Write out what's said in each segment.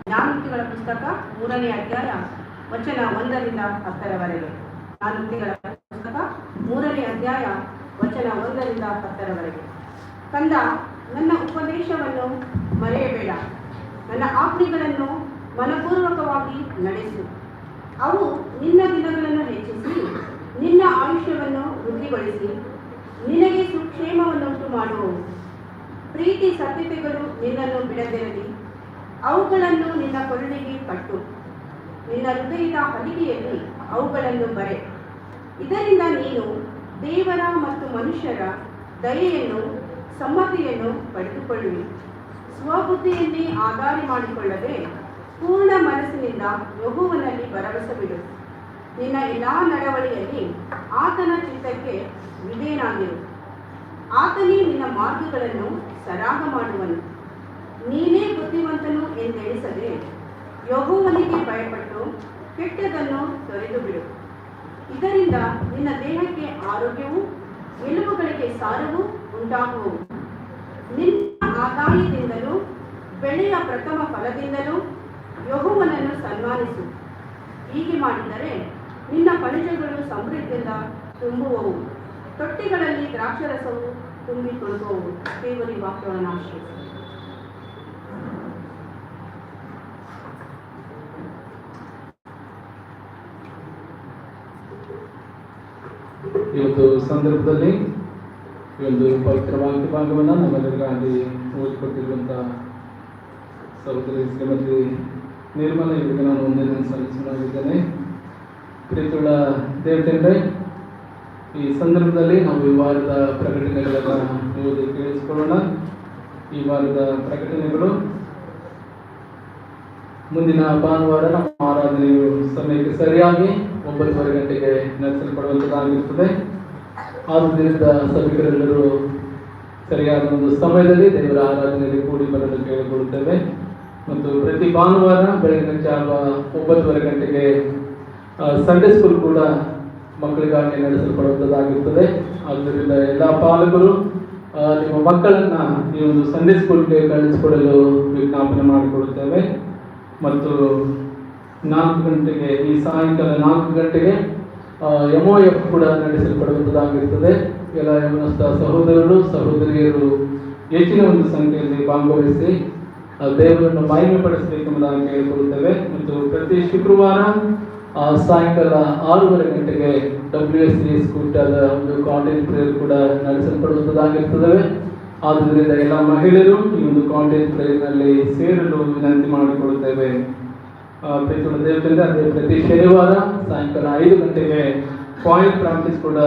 ಜ್ಞಾನೋಕ್ತಿಗಳ ಪುಸ್ತಕ 3ನೇ ಅಧ್ಯಾಯ ವಚನ 1ರಿಂದ 10ರವರೆಗೆ. ಜ್ಞಾನೋಕ್ತಿಗಳ ಪುಸ್ತಕ 3ನೇ ಅಧ್ಯಾಯ ವಚನ 1ರಿಂದ 10ರವರೆಗೆ. ಕಂದ, ನನ್ನ ಉಪದೇಶವನ್ನು ಮರೆಯಬೇಡ, ನನ್ನ ಆಜ್ಞೆಗಳನ್ನು ಮನಪೂರ್ವಕವಾಗಿ ನಡೆಸು. ಅವು ನಿನ್ನ ದಿನಗಳನ್ನು ಹೆಚ್ಚಿಸಿ ನಿನ್ನ ಆಯುಷ್ಯವನ್ನು ವೃದ್ಧಿಗೊಳಿಸಿ ನಿನಗೆ ಸುಕ್ಷೇಮವನ್ನುಂಟು ಮಾಡುವವು. ಪ್ರೀತಿ ಸತ್ಯತೆಗಳು ನಿನ್ನನ್ನು ಬಿಡದಿರಲಿ, ಅವುಗಳನ್ನು ನಿನ್ನ ಕೊರಳಿಗೆ ಕಟ್ಟು, ನಿನ್ನ ಹೃದಯದ ಹಲಿಗೆಯಲ್ಲಿ ಅವುಗಳನ್ನು ಬರೆ. ಇದರಿಂದ ನೀನು ದೇವರ ಮತ್ತು ಮನುಷ್ಯರ ದಯೆಯನ್ನು ಸಮ್ಮತಿಯನ್ನು ಪಡೆದುಕೊಳ್ಳುವಿ. ಸ್ವಬುದ್ಧಿಯಲ್ಲಿ ಆಧಾರ ಮಾಡಿಕೊಳ್ಳದೆ ಪೂರ್ಣ ಮನಸ್ಸಿನಿಂದ ಯೆಹೋವನಲ್ಲಿ ಭರವಸೆ ಬಿಡು. ನಿನ್ನ ಎಲ್ಲಾ ನಡವಳಿಯಲ್ಲಿ ಆತನ ಚಿತ್ತಕ್ಕೆ ವಿಧೇಯನಾಗಿರು. ಆತನೇ ನಿನ್ನ ಮಾರ್ಗಗಳನ್ನು ಸರಾಗ ಮಾಡುವನು. ನೀನೇ ಬುದ್ಧಿವಂತನು ಎಂದೆಣಿಸದೆ ಯೆಹೋವನಿಗೆ ಭಯಪಟ್ಟು ಕೆಟ್ಟದನ್ನು ತೊರೆದು ಬಿಡು. ಇದರಿಂದ ನಿನ್ನ ದೇಹಕ್ಕೆ ಆರೋಗ್ಯವೂ ಎಲುಬುಗಳಿಗೆ ಸಾರವೂ ಉಂಟಾಗುವವು. ನಿನ್ನ ಆದಾಯದಿಂದಲೂ ಬೆಳೆಯ ಪ್ರಥಮ ಫಲದಿಂದಲೂ ಯೆಹೋವನನ್ನು ಸನ್ಮಾನಿಸು. ಹೀಗೆ ಮಾಡಿದರೆ ನಿನ್ನ ಕಣಜಗಳು ಸಮೃದ್ಧಿಯಿಂದ ತುಂಬುವವು, ತೊಟ್ಟಿಗಳಲ್ಲಿ ದ್ರಾಕ್ಷರಸವು ತುಂಬಿ ತುಳುಕುವವು. ದೇವರ ವಾಕ್ಯವನ್ನು ಆಶ್ರಯಿಸಿ. ಇವತ್ತು ಸಂದರ್ಭದಲ್ಲಿ ಈ ಒಂದು ಪವಿತ್ರ ವಾಕ್ಯ ಭಾಗವನ್ನು ನಮ್ಮೆಲ್ಲರಿಗಾಗಿ ಓದಿಕೊಟ್ಟಿರುವಂತಹ ಸಹೋದರಿ ಶ್ರೀಮತಿ ನಿರ್ಮಲ ಇವರಿಗೆ ನಾನು ಒಂದನೇ ಸಲ್ಲಿಸಿದ್ದೇನೆ. ಪ್ರೀತಿಯುಳ್ಳ ದೇವತೆಂದ್ರೆ, ಈ ಸಂದರ್ಭದಲ್ಲಿ ನಾವು ಈ ವಾರದ ಪ್ರಕಟಣೆಗಳನ್ನು ಓದಿ ಕೇಳಿಸಿಕೊಳ್ಳೋಣ. ಈ ವಾರದ ಪ್ರಕಟಣೆಗಳು ಮುಂದಿನ ಭಾನುವಾರ ನಮ್ಮ ಆರಾಧನೆಯು ಸಮಯಕ್ಕೆ ಸರಿಯಾಗಿ 9:30 ಗಂಟೆಗೆ ನಡೆಸಲ್ಪಡುವಂಥದ್ದಾಗಿರುತ್ತದೆ. ಆದ್ದರಿಂದ ಸಭಿಕರೆಲ್ಲರೂ ಸರಿಯಾದ ಒಂದು ಸಮಯದಲ್ಲಿ ದೇವರ ಆರಾಧನೆಯಲ್ಲಿ ಕೂಡಿ ಬರಲು ಕೇಳಿಕೊಳ್ಳುತ್ತೇವೆ. ಮತ್ತು ಪ್ರತಿ ಭಾನುವಾರ ಬೆಳಗಿನ ಜಾವ 9:30 ಗಂಟೆಗೆ ಸಂಡೇ ಸ್ಕೂಲ್ ಕೂಡ ಮಕ್ಕಳಿಗಾಗಿ ನಡೆಸಲ್ಪಡುವಂಥದ್ದಾಗಿರ್ತದೆ. ಆದ್ದರಿಂದ ಎಲ್ಲ ಪಾಲಕರು ನಿಮ್ಮ ಮಕ್ಕಳನ್ನು ಈ ಒಂದು ಸಂಡೇ ಸ್ಕೂಲ್ಗೆ ಕಳಿಸಿಕೊಡಲು ವಿಜ್ಞಾಪನೆ ಮಾಡಿಕೊಡುತ್ತೇವೆ. ಮತ್ತು 4 ಗಂಟೆಗೆ ಈ ಸಾಯಂಕಾಲ 4 ಗಂಟೆಗೆ MOF ಕೂಡ ನಡೆಸಲ್ಪಡುವಂಥದ್ದಾಗಿರ್ತದೆ. ಎಲ್ಲ ಯಮನಸ್ಥ ಸಹೋದರರು ಸಹೋದರಿಯರು ಹೆಚ್ಚಿನ ಒಂದು ಸಂಖ್ಯೆಯಲ್ಲಿ ಭಾಗವಹಿಸಿ ದೇವರನ್ನು ಮಹಿಮೆ ಪಡಿಸಬೇಕೆಂಬುದಾಗಿ ಕೇಳಿಕೊಳ್ಳುತ್ತೇವೆ. ಮತ್ತು ಪ್ರತಿ ಶುಕ್ರವಾರ ಸಾಯಂಕಾಲ 6:30 ಗಂಟೆಗೆ WSC ಸ್ಕೂಟದ ಒಂದು ಕಾಂಟೇಜ್ ಪ್ರೇಯರ್ ಕೂಡ ನಡೆಸಲ್ಪಡುವಂಥದ್ದಾಗಿರ್ತದೆ. ಆದ್ದರಿಂದ ಎಲ್ಲ ಮಹಿಳೆಯರು ಈ ಒಂದು ಕಾಂಟೇಜ್ ಪ್ರೇಯರ್ನಲ್ಲಿ ಸೇರಲು ವಿನಂತಿ ಮಾಡಿಕೊಳ್ಳುತ್ತೇವೆ. ಪ್ರೀತಿಯುಳ್ಳ ದೇವತೆಂದರೆ, ಅದೇ ಪ್ರತಿ ಶನಿವಾರ ಸಾಯಂಕಾಲ 5 ಗಂಟೆಗೆ ಕಾಯಿನ್ ಪ್ರಾಕ್ಟೀಸ್ ಕೂಡ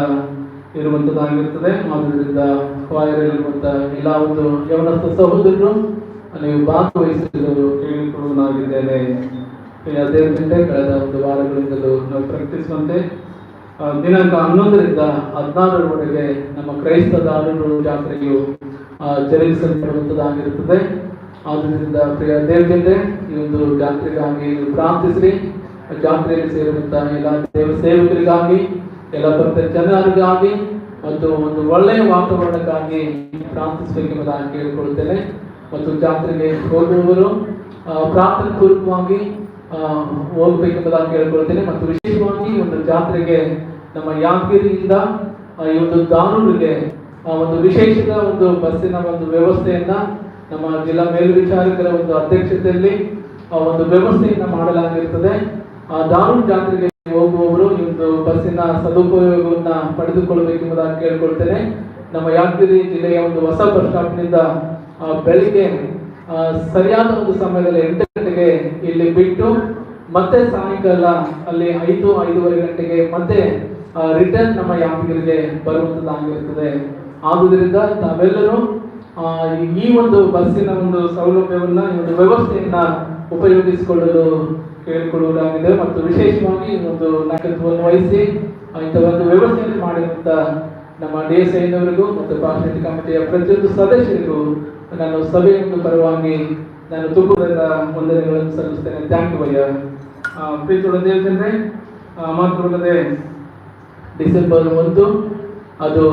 ಇರುವಂಥದ್ದಾಗಿರ್ತದೆ. ಆದ್ದರಿಂದ ಕಾಯಿರಲ್ಲಿರುವಂಥ ಎಲ್ಲ ಒಂದು ಯವನಸ್ಥ ಸಹೋದರರು ನೀವು ಭಾಗವಹಿಸಲು ಕೇಳಿಕೊಳ್ಳುವುದಾಗಿದ್ದೇನೆ. ದೇವತೆಂದರೆ, ಕಳೆದ ಒಂದು ವಾರಗಳಿಂದಲೂ ನಾವು ಪ್ರಕಟಿಸುವಂತೆ ದಿನಾಂಕ 11ರಿಂದ 16ರವರೆಗೆ ನಮ್ಮ ಕ್ರೈಸ್ತ ದಾನರು ಜಾತ್ರೆಯು ಜರುಗಿಸಲ್ಪಡುವಂಥದ್ದಾಗಿರುತ್ತದೆ. ಆದ್ದರಿಂದ ಪ್ರಿಯ ದೇವತೆಂದರೆ, ಈ ಒಂದು ಜಾತ್ರೆಗಾಗಿ ನೀವು ಪ್ರಾರ್ಥಿಸ್ರಿ. ಜಾತ್ರೆಯಲ್ಲಿ ಸೇರುವಂತಹ ಎಲ್ಲ ದೇವ ಸೇವಕರಿಗಾಗಿ, ಎಲ್ಲ ಭಕ್ತ ಜನರಿಗಾಗಿ ಮತ್ತು ಒಂದು ಒಳ್ಳೆಯ ವಾತಾವರಣಕ್ಕಾಗಿ ಪ್ರಾರ್ಥಿಸಬೇಕೆಂಬುದಾಗಿ ಕೇಳಿಕೊಳ್ಳುತ್ತೇನೆ. ಮತ್ತು ಜಾತ್ರೆಗೆ ಹೋಗುವವರು ಪ್ರಾರ್ಥನೆ ಪೂರ್ವಕವಾಗಿ ಹೋಗಬೇಕೆಂಬುದಾಗಿ ಕೇಳಿಕೊಳ್ಳುತ್ತೇನೆ. ಮತ್ತು ವಿಶೇಷವಾಗಿ ಒಂದು ಜಾತ್ರೆಗೆ ನಮ್ಮ ಯಾದಗಿರಿಯಿಂದ ಈ ಒಂದು ದಾನೂರಿಗೆ ಒಂದು ವಿಶೇಷದ ಒಂದು ಬಸ್ಸಿನ ಒಂದು ವ್ಯವಸ್ಥೆಯನ್ನ ನಮ್ಮ ಜಿಲ್ಲಾ ಮೇಲ್ವಿಚಾರಕರ ಒಂದು ಅಧ್ಯಕ್ಷತೆಯಲ್ಲಿ ಒಂದು ವ್ಯವಸ್ಥೆಯನ್ನ ಮಾಡಲಾಗಿರ್ತದೆ. ದಾನೂರು ಜಾತ್ರೆಗೆ ಹೋಗುವವರು ಈ ಒಂದು ಬಸ್ಸಿನ ಸದುಪಯೋಗವನ್ನ ಪಡೆದುಕೊಳ್ಳಬೇಕೆಂಬುದಾಗಿ ಕೇಳಿಕೊಳ್ತೇನೆ. ನಮ್ಮ ಯಾದಗಿರಿ ಜಿಲ್ಲೆಯ ಒಂದು ಹೊಸ ಬಸ್ ಸ್ಟಾಪ್ನಿಂದ ಬೆಳಿಗ್ಗೆ ಸರಿಯಾದ ಒಂದು ಸಮಯದಲ್ಲಿ 8 ಗಂಟೆಗೆ ಇಲ್ಲಿ ಬಿಟ್ಟು ಮತ್ತೆ ಸಾಯಂಕಾಲ ಅಲ್ಲಿ 5:30 ಗಂಟೆಗೆ ಮತ್ತೆ ರಿಟರ್ನ್ ನಮ್ಮ ಯಾದಗಿರಿಗೆ ಬರುವಂಥದ್ದಾಗಿರುತ್ತದೆ. ಆದುದರಿಂದ ತಾವೆಲ್ಲರೂ ಈ ಒಂದು ಬಸ್ಸಿನ ಒಂದು ಸೌಲಭ್ಯವನ್ನ, ಈ ಒಂದು ವ್ಯವಸ್ಥೆಯನ್ನ ಉಪಯೋಗಿಸಿಕೊಳ್ಳಲು ಕೇಳಿಕೊಳ್ಳುವುದಾಗಿದೆ. ಮತ್ತು ವಿಶೇಷವಾಗಿ ಒಂದು ನಾಯಕತ್ವವನ್ನು ವಹಿಸಿ ಇಂಥ ಒಂದು ವ್ಯವಸ್ಥೆಯನ್ನು ಮಾಡಿರುವಂಥ ನಮ್ಮ DSIನವರಿಗೂ ಮತ್ತು ಪಾರ್ಷಿಯಲ್ ಕಮಿಟಿಯ ಪ್ರತಿಯೊಂದು ಸದಸ್ಯರಿಗೂ ನಾನು ಸಭೆಯ ಪರವಾಗಿ ನಾನು ತುಂಬುವುದರಿಂದ ವಂದನೆಗಳನ್ನು ಸಲ್ಲಿಸ್ತೇನೆ. ಥ್ಯಾಂಕ್ ಯು ಅಯ್ಯ. ಪ್ರೀತಿಯುಳ್ಳ ದೇವತೆಂದರೆ, ಮಾತ್ರವಲ್ಲದೆ ಡಿಸೆಂಬರ್ 1 ಅದು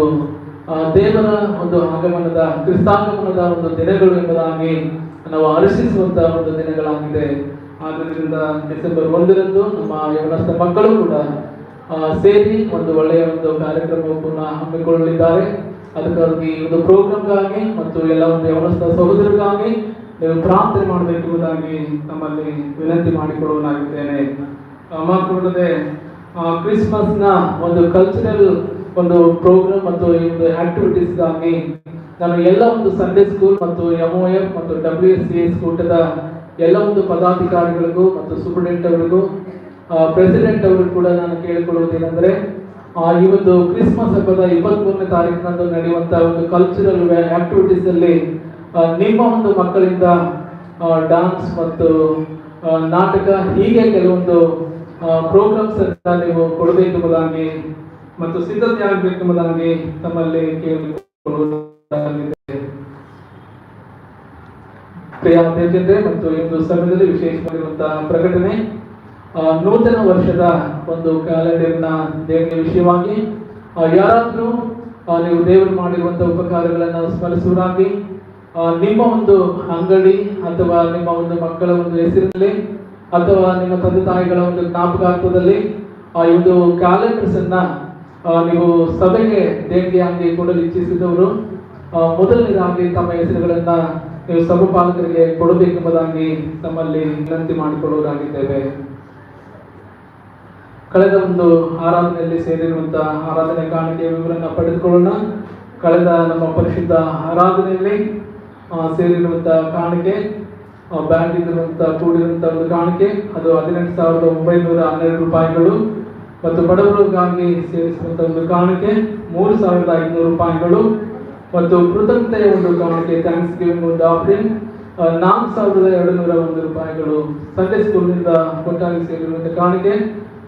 ದೇವರ ಒಂದು ಆಗಮನದ ಕ್ರಿಸ್ತಾಗಮನದ ಒಂದು ದಿನಗಳು ಎಂಬುದಾಗಿ ನಾವು ಹರ್ಷಿಸುವಂತಹ ಒಂದು ದಿನಗಳಾಗಿದೆ. ಆದ್ದರಿಂದ ಡಿಸೆಂಬರ್ 1ರಂದು ನಮ್ಮ ಯವನಸ್ಥ ಮಕ್ಕಳು ಕೂಡ ಸೇರಿ ಒಂದು ಒಳ್ಳೆಯ ಒಂದು ಕಾರ್ಯಕ್ರಮವನ್ನು ಹಮ್ಮಿಕೊಳ್ಳಲಿದ್ದಾರೆ. ಅದಕ್ಕಾಗಿ ಒಂದು ಪ್ರೋಗ್ರಾಮ್ಗಾಗಿ ಮತ್ತು ಎಲ್ಲ ಒಂದು ಯವನಸ್ಥ ಸಹೋದರರಿಗಾಗಿ ನೀವು ಪ್ರಾರ್ಥನೆ ಮಾಡಬೇಕೆಂಬುದಾಗಿ ನಮ್ಮಲ್ಲಿ ವಿನಂತಿ ಮಾಡಿಕೊಳ್ಳುವನಾಗಿದ್ದೇನೆ. ಮಾತ್ರವಲ್ಲದೆ ಕ್ರಿಸ್ಮಸ್ನ ಒಂದು ಕಲ್ಚರಲ್ ಒಂದು ಪ್ರೋಗ್ರಾಮ್ ಮತ್ತು ಈ ಒಂದು ಆಕ್ಟಿವಿಟೀಸ್ಗಾಗಿ ನಾನು ಎಲ್ಲ ಒಂದು ಸಂಡೇ ಸ್ಕೂಲ್ ಮತ್ತು MOF ಮತ್ತು WSCS ಕೂಟದ ಎಲ್ಲ ಒಂದು ಪದಾಧಿಕಾರಿಗಳಿಗೂ ಮತ್ತು ಸೂಪರಿಂಟೆಂಡೆಂಟ್ ಅವರಿಗೂ ಪ್ರೆಸಿಡೆಂಟ್ ಅವರು ಕೂಡ ನಾನು ಕೇಳಿಕೊಳ್ಳುವುದೇನೆಂದರೆ, ಈ ಒಂದು ಕ್ರಿಸ್ಮಸ್ ಹಬ್ಬದ 23ನೇ ತಾರೀಕಿನಂದು ನಡೆಯುವಂತಹ ಒಂದು ಕಲ್ಚರಲ್ ಆಕ್ಟಿವಿಟೀಸ್ ಅಲ್ಲಿ ನಿಮ್ಮ ಒಂದು ಮಕ್ಕಳಿಂದ ಡಾನ್ಸ್ ಮತ್ತು ನಾಟಕ ಹೀಗೆ ಕೆಲವೊಂದು ಪ್ರೋಗ್ರಾಮ್ಸ್ ಅನ್ನ ನೀವು ಕೊಡಬೇಕೆಂಬುದಾಗಿ ಮತ್ತು ಸಿದ್ಧತೆ ಆಗಬೇಕೆಂಬುದಾಗಿ ತಮ್ಮಲ್ಲಿ ಕೇಳಿಕೊಳ್ಳುವುದಾಗಿದೆ. ಪ್ರಿಯ ಅಧ್ಯಕ್ಷತೆ ಮತ್ತು ಈ ಒಂದು ಸಮಯದಲ್ಲಿ ವಿಶೇಷವಾಗಿರುವಂತಹ ಪ್ರಕಟಣೆ, ನೂತನ ವರ್ಷದ ಒಂದು ಕ್ಯಾಲೆಂಡರ್ನ ದೇವರ ವಿಷಯವಾಗಿ ಯಾರಾದರೂ ನೀವು ದೇವರು ಮಾಡಿರುವಂತಹ ಉಪಕಾರಗಳನ್ನು ಸ್ಮರಿಸುವುದಾಗಿ ನಿಮ್ಮ ಒಂದು ಅಂಗಡಿ ಅಥವಾ ನಿಮ್ಮ ಒಂದು ಮಕ್ಕಳ ಒಂದು ಹೆಸರಿನಲ್ಲಿ ಅಥವಾ ನಿಮ್ಮ ತಂದೆ ತಾಯಿಗಳ ಒಂದು ಜ್ಞಾಪಕಾರ್ಥದಲ್ಲಿ ಈ ಒಂದು ಕ್ಯಾಲೆಂಡರ್ಸ್ ಅನ್ನ ನೀವು ಸಭೆಗೆ ದೇಣಿಗೆಯಾಗಿ ಕೊಡಲು ಇಚ್ಛಿಸಿದವರು ಮೊದಲನೇದಾಗಿ ತಮ್ಮ ಹೆಸರುಗಳನ್ನ ನೀವು ಸಭಾಪಾಲಕರಿಗೆ ಕೊಡಬೇಕೆಂಬುದಾಗಿ ತಮ್ಮಲ್ಲಿ ವಿನಂತಿ ಮಾಡಿಕೊಳ್ಳುವುದಾಗಿದ್ದೇವೆ. ಕಳೆದ ಒಂದು ಆರಾಧನೆಯಲ್ಲಿ ಸೇರಿರುವಂತಹ ಆರಾಧನೆ ಕಾಣಿಕೆಯ ವಿವರನ್ನ ಪಡೆದುಕೊಳ್ಳೋಣ. ಕಳೆದ ನಮ್ಮ ಪರಿಶುದ್ಧ ಆರಾಧನೆಯಲ್ಲಿ ಸೇರಿರುವಂತಹ ಕಾಣಿಕೆ, ಬ್ಯಾಂಕ್ ಇರುವಂತಹ ಕೂಡಿರುವಂತಹ ಒಂದು ಕಾಣಿಕೆ ಅದು 18,912 ರೂಪಾಯಿಗಳು ಮತ್ತು ಬಡವರಿಗಾಗಿ ಸೇರಿಸುವಂತಹ ಒಂದು ಕಾಣಿಕೆ 3,500 ರೂಪಾಯಿಗಳು ಮತ್ತು ಕೃತಜ್ಞತೆಯ ಒಂದು ಕಾಣಿಕೆ ಥ್ಯಾಂಕ್ಸ್ ಗಿವಿಂಗ್ ಒಂದು ಆಫರಿಂಗ್ 4,201 ರೂಪಾಯಿಗಳು. ಸಂಡೇ ಸ್ಕೂಲ್ನಿಂದ ಒಟ್ಟಾಗಿ ಸೇರಿರುವಂತಹ ಕಾಣಿಕೆ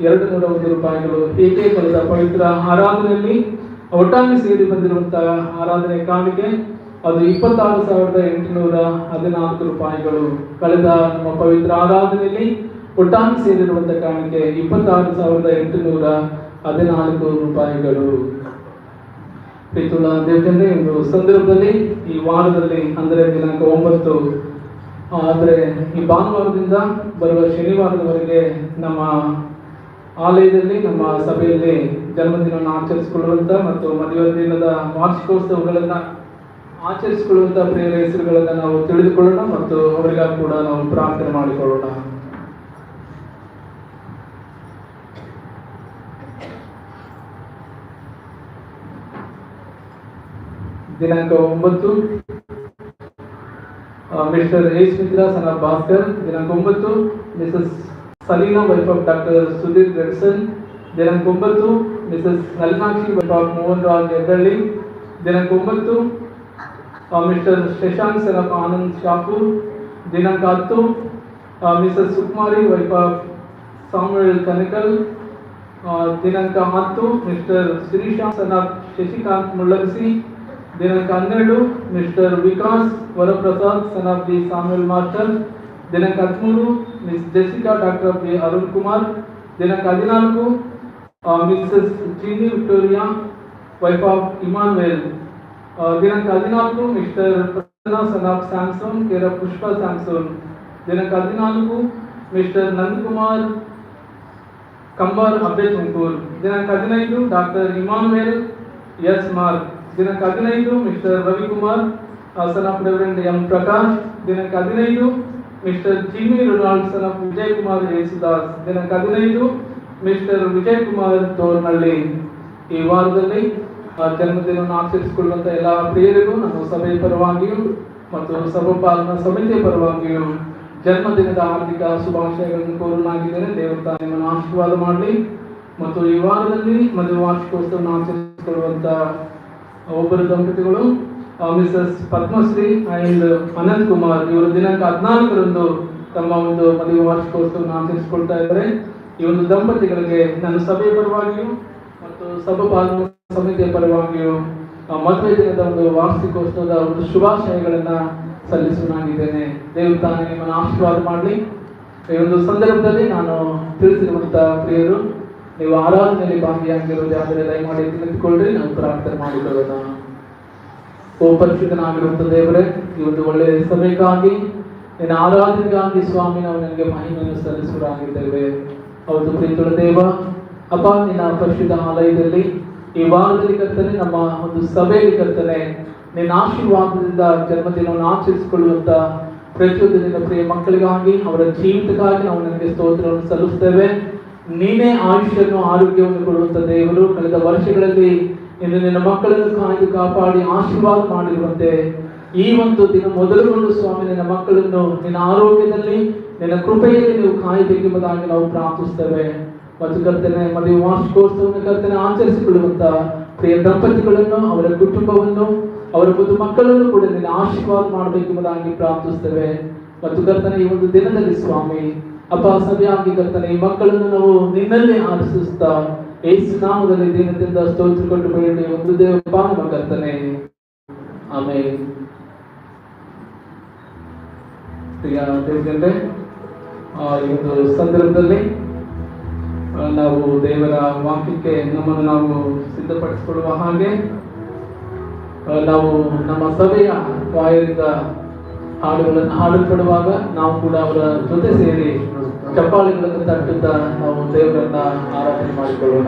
201 ರೂಪಾಯಿಗಳು. ಹೀಗೆ ಕಳೆದ ಪವಿತ್ರ ಆರಾಧನೆಯಲ್ಲಿ ಒಟ್ಟಾಗಿ ಸೇರಿ ಬಂದಿರುವಂತಹ ಆರಾಧನೆ ಕಾಣಿಕೆ ಅದು 26,814 ರೂಪಾಯಿಗಳು. ಕಳೆದ ನಮ್ಮ ಪವಿತ್ರ ಆರಾಧನೆಯಲ್ಲಿ ಒಟ್ಟಾಗಿ ಸೇರಿರುವಂತಹ ಕಾಣಿಕೆ 26,814 ರೂಪಾಯಿಗಳು. ಪ್ರೀತಿಯುಳ್ಳ ದೇವಜನರೇ, ಒಂದು ಸಂದರ್ಭದಲ್ಲಿ ಈ ವಾರದಲ್ಲಿ ಅಂದರೆ ದಿನಾಂಕ 9 ಅಂದರೆ ಈ ಭಾನುವಾರದಿಂದ ಬರುವ ಶನಿವಾರದವರೆಗೆ ನಮ್ಮ ಆಲಯದಲ್ಲಿ ನಮ್ಮ ಸಭೆಯಲ್ಲಿ ಜನ್ಮದಿನವನ್ನು ಆಚರಿಸಿಕೊಳ್ಳುವಂತ ಮತ್ತು ಮದುವೆ ದಿನದ ವಾರ್ಷಿಕೋತ್ಸವಗಳನ್ನ ಆಚರಿಸಿಕೊಳ್ಳುವಂತ ಪ್ರಿಯರ ಹೆಸರುಗಳನ್ನ ನಾವು ತಿಳಿದುಕೊಳ್ಳೋಣ ಮತ್ತು ಅವರಿಗಾಗಿ ಕೂಡ ನಾವು ಪ್ರಾರ್ಥನೆ ಮಾಡಿಕೊಳ್ಳೋಣ. ದಿನಾಂಕ 9 Mr S Mitra son of Bhaskar. ದಿನಾಂಕ 9 Mrs Salina wife of doctor Sudhir Gadson. ದಿನಾಂಕ 9 Mrs Nalinakshi wife of Mohan Raj Eddalli. ದಿನಾಂಕ 9 Mr Shashank son of Anand Shapur. ದಿನಾಂಕ 10 Mrs Sukumari wife of Samuel Kanakal. ದಿನಾಂಕ 10 Mr Shirisha son of Shashikant Mullagasi. ದಿನಾಂಕ 12 Mr Vikas Varaprasad son of the Samuel master. ದಿನಾಂಕ 13 miss Jessica doctor of the Arun Kumar. ದಿನಾಂಕ 14 Mrs Ginny Victoria wife of Immanuel. ದಿನಾಂಕ 14 Mr Prasanna son of Samson care of Pushpa Samson. ದಿನಾಂಕ 14 Mr Nandakumar Kambar Abbe Tumakuru. ದಿನಾಂಕ 15 doctor Immanuel S Mark. ದಿನಾಂಕ 15 Mr Ravikumar son of reverend M Prakash. ದಿನಾಂಕ 15 Mr Jimmy Ronald son of Vijay Kumar Yesudas. ದಿನಾಂಕ 15 mister Vijay Kumar ತೋರ್ನಳ್ಳಿ. ಈ ವಾರದಲ್ಲಿ ಜನ್ಮದಿನವನ್ನು ಆಚರಿಸಿಕೊಳ್ಳುವಂತ ಎಲ್ಲ ಪ್ರಿಯರಿಗೂ ನಮ್ಮ ಸಭೆಯ ಪರವಾಗಿಯೂ ಮತ್ತು ಸಭಾಪಾಲನಾ ಸಮಿತಿಯ ಪರವಾಗಿಯೂ ಜನ್ಮದಿನದ ಹಾರ್ದಿಕ ಶುಭಾಶಯಗಳನ್ನು ಕೋರಲಾಗಿದ್ದೇನೆ. ದೇವರ ನಿಮ್ಮನ್ನು ಆಶೀರ್ವಾದ ಮಾಡಲಿ. ಮತ್ತು ಈ ವಾರದಲ್ಲಿ ಮದುವೆ ವಾರ್ಷಿಕೋತ್ಸವವನ್ನು ಆಚರಿಸಿಕೊಳ್ಳುವಂತ ಒಬ್ಬರು ದಂಪತಿಗಳು ಮಿಸಸ್ ಪದ್ಮಶ್ರೀ ಅಂಡ್ ಅನಂತ್ ಕುಮಾರ್. ಇವರು ದಿನಾಂಕ 14ರಂದು ತಮ್ಮ ಒಂದು ಮದುವೆ ವಾರ್ಷಿಕೋತ್ಸವವನ್ನು ಆಚರಿಸಿಕೊಳ್ತಾ ಇದ್ದಾರೆ. ಈ ಒಂದು ದಂಪತಿಗಳಿಗೆ ನನ್ನ ಸಭೆಯ ಪರವಾಗಿಯೂ ಮತ್ತು ಸಭಾಪಾಲನಾ ಸಮಿತಿಯ ಪರವಾಗಿಯೂ ಮದುವೆ ದಿನದ ಒಂದು ವಾರ್ಷಿಕೋತ್ಸವದ ಒಂದು ಶುಭಾಶಯಗಳನ್ನ ಸಲ್ಲಿಸುವನಾಗಿದ್ದೇನೆ. ದೇವರು ತಾನೇ ನಿಮ್ಮನ್ನು ಆಶೀರ್ವಾದ ಮಾಡಲಿ. ಈ ಒಂದು ಸಂದರ್ಭದಲ್ಲಿ ನಾನು ತಿಳಿಸಿರುವಂತಹ ಪ್ರಿಯರು, ನೀವು ಆರಾಧನೆಯಲ್ಲಿ ಭಾಗಿಯಾಗಿರುವುದು ಆದರೆ ದಯಮಾಡಿ ನಿಂತುಕೊಳ್ಳ್ರಿ, ನಾವು ಪ್ರಾರ್ಥನೆ ಮಾಡಿಕೊಳ್ಳೋಣ. ಓ ಪರಿಶುದ್ಧನಾಗಿರುವಂತ ದೇವರೇ, ಈ ಒಂದು ಒಳ್ಳೆಯ ಸಭೆಗಾಗಿ ನಿನ್ನ ಆರಾಧನೆಗಾಗಿ ಸ್ವಾಮಿ ನಾವು ನನಗೆ ಮಹಿಮೆಯನ್ನು ಸಲ್ಲಿಸುವರಾಗಿದ್ದೇವೆ. ಹೌದು ಪ್ರೀತಿಯುಳ್ಳ ದೇವ, ಅಪ್ಪ ನಿನ್ನ ಪರಿಶುದ್ಧ ಆಲಯದಲ್ಲಿ ಈ ವಾರದಲ್ಲಿ ಕರ್ತನೆ, ನಮ್ಮ ಒಂದು ಸಭೆಯಲ್ಲಿ ಕರ್ತನೆ, ನಿನ್ನ ಆಶೀರ್ವಾದದಿಂದ ಜನ್ಮದಿನವನ್ನು ಆಚರಿಸಿಕೊಳ್ಳುವಂತ ಪ್ರತಿಯೊಂದು ನಿನ್ನ ಪ್ರಿಯ ಮಕ್ಕಳಿಗಾಗಿ, ಅವರ ಜೀವಿತಕ್ಕಾಗಿ ನಾವು ನಿನಗೆ ಸ್ತೋತ್ರವನ್ನು ಸಲ್ಲಿಸ್ತೇವೆ. ನೀನೇ ಆಯುಷ್ಯನ್ನು ಆರೋಗ್ಯವನ್ನು ಕೊಡುವಂತ ದೇವರು. ಕಳೆದ ವರ್ಷಗಳಲ್ಲಿ ಇನ್ನು ನಿನ್ನ ಮಕ್ಕಳನ್ನು ಕಾಯ್ದು ಕಾಪಾಡಿ ಆಶೀರ್ವಾದ ಮಾಡಿರುವಂತೆ ಈ ಒಂದು ದಿನ ಮೊದಲುಗೊಂಡು ಸ್ವಾಮಿ ನಿನ್ನ ಮಕ್ಕಳನ್ನು ನಿನ್ನ ಆರೋಗ್ಯದಲ್ಲಿ ನಿನ್ನ ಕೃಪೆಯಲ್ಲಿ ನೀವು ಕಾಯಬೇಕೆಂಬುದಾಗಿ ನಾವು ಪ್ರಾರ್ಥಿಸ್ತೇವೆ. ಮತ್ತು ಕರ್ತನೆ, ಮದುವೆ ವಾರ್ಷಿಕೋತ್ಸವವನ್ನು ಕರ್ತನೆ ಆಚರಿಸಿಕೊಳ್ಳುವಂತ ಪ್ರಿಯ ದಂಪತಿಗಳನ್ನು, ಅವರ ಕುಟುಂಬವನ್ನು, ಅವರ ಒಂದು ಮಕ್ಕಳನ್ನು ಕೂಡ ನಿನ್ನ ಆಶೀರ್ವಾದ ಮಾಡಬೇಕೆಂಬುದಾಗಿ ಪ್ರಾರ್ಥಿಸ್ತೇವೆ. ಮತ್ತು ಕರ್ತನೆ, ಈ ಒಂದು ದಿನದಲ್ಲಿ ಸ್ವಾಮಿ ಅಪ್ಪ ಸಭೆಯಾಗಿ ಕರ್ತನೆ ಈ ಮಕ್ಕಳನ್ನು ನಾವು ನಿನ್ನಲ್ಲಿ ಆರಿಸುತ್ತಾ ಯೇಸು ನಾಮದಲ್ಲಿ ದಿನದಿಂದ ಸ್ತೋತ್ರ ಕೊಟ್ಟು ಬೇಡಿ ಒಂದು ದೇವಪ್ಪ ನಮ್ಮ ಕರ್ತನೆ, ಆಮೇಲೆ ಪ್ರಿಯ ದೇವರೇ, ಈ ಒಂದು ಸಂದರ್ಭದಲ್ಲಿ ನಾವು ದೇವರ ವಾಕ್ಯಕ್ಕೆ ನಮ್ಮನ್ನು ನಾವು ಸಿದ್ಧಪಡಿಸಿಕೊಳ್ಳುವ ಹಾಗೆ ನಾವು ನಮ್ಮ ಸಭೆಯ ವಾಯರಿಂದ ಹಾಡುಗಳನ್ನು ಹಾಡಲ್ಪಡುವಾಗ ನಾವು ಕೂಡ ಅವರ ಜೊತೆ ಸೇರಿ ಚಪ್ಪಾಳೆಗಳನ್ನು ತಟ್ಟುತ್ತಾ ನಾವು ದೇವರನ್ನ ಆರಾಧನೆ ಮಾಡಿಕೊಳ್ಳೋಣ.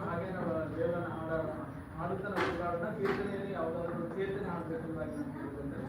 ಹಾಗೆ ನಾವು ದೇವರನ್ನ ಹಾಡುತ್ತಾ ನಾವು ಕೀರ್ತನೆಯಲ್ಲಿ ಯಾವುದಾದ್ರು ಕೀರ್ತನೆ ಹಾಡಬೇಕೆಂಬುದಾಗಿ ನಾನು ಕೇಳಿಕೊಂಡೆ.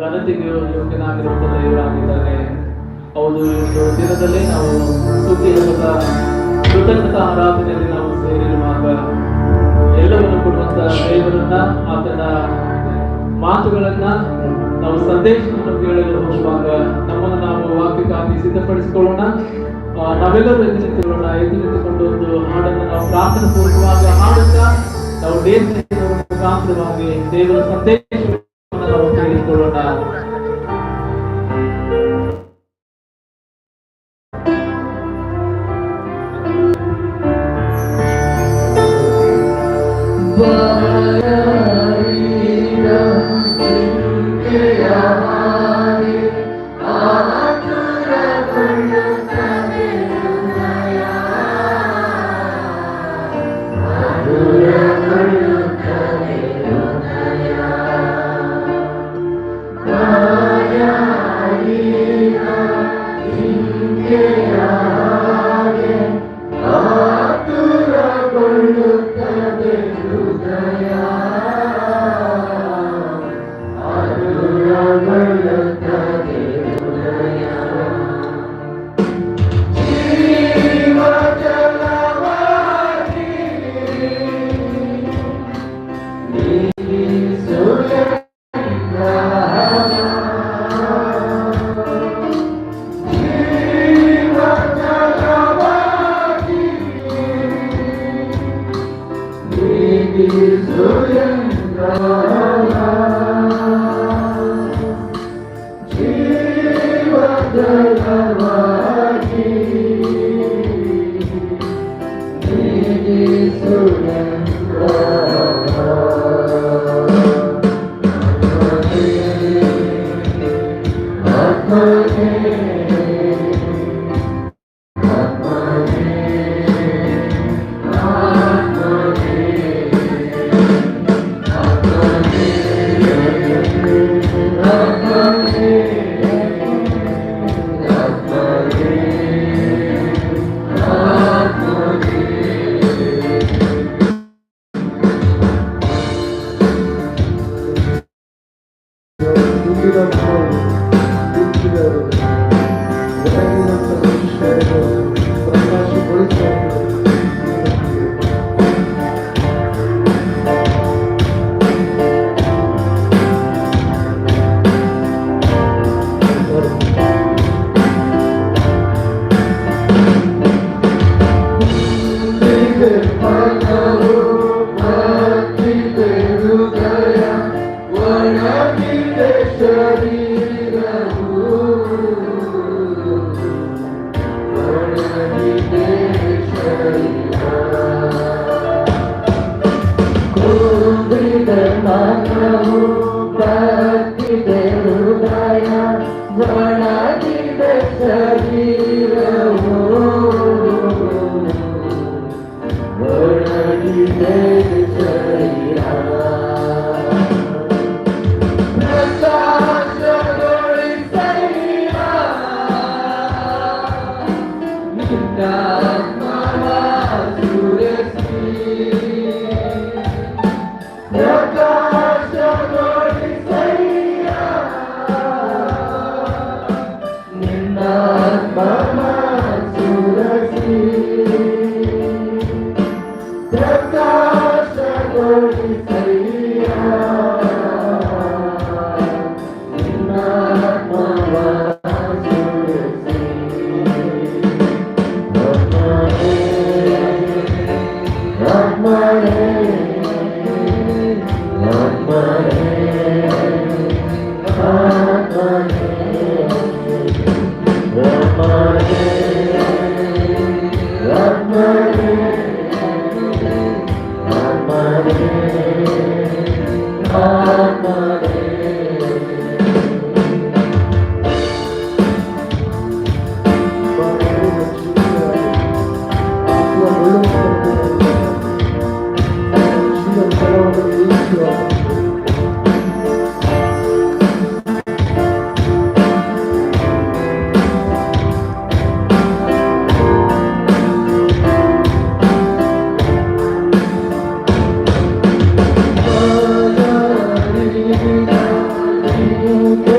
ಘನತೆಗೆ ಯೋಗ್ಯನಾಗಿರುವಂತ ದೇವರಾಗಿದ್ದಾರೆ. ಹೌದು, ಒಂದು ದಿನದಲ್ಲಿ ನಾವು ಸ್ತುತಿಯ ಕೃತಜ್ಞತಾ ಆರಾಧನೆಯಲ್ಲಿ ನಾವು ಸೇರಿರುವಾಗ ಎಲ್ಲವನ್ನು ಕೊಡುವಂತ ದೇವರನ್ನ, ಆತನ ಮಾತುಗಳನ್ನ ನಾವು ಸಂದೇಶವನ್ನು ಕೇಳಲು ಹೋಗುವಾಗ ನಮ್ಮನ್ನು ನಾವು ವಾಕ್ಯಕ್ಕಾಗಿ ಸಿದ್ಧಪಡಿಸಿಕೊಳ್ಳೋಣ. ನಾವೆಲ್ಲರೂ ಎದ್ದು ನಿಂತುಕೊಳ್ಳೋಣ. ಎದ್ದು ನಿಂತುಕೊಂಡು ಒಂದು ಹಾಡನ್ನು ನಾವು ಪ್ರಾರ್ಥನಾ ಪೂರ್ವಕವಾಗಿ ಹಾಡುತ್ತಾ ನಾವು ಮುಖಾಂತರವಾಗಿ ದೇವರ ಸಂದೇಶವನ್ನು ನಾವು ತಿಳಿದುಕೊಳ್ಳೋಣ. Prakash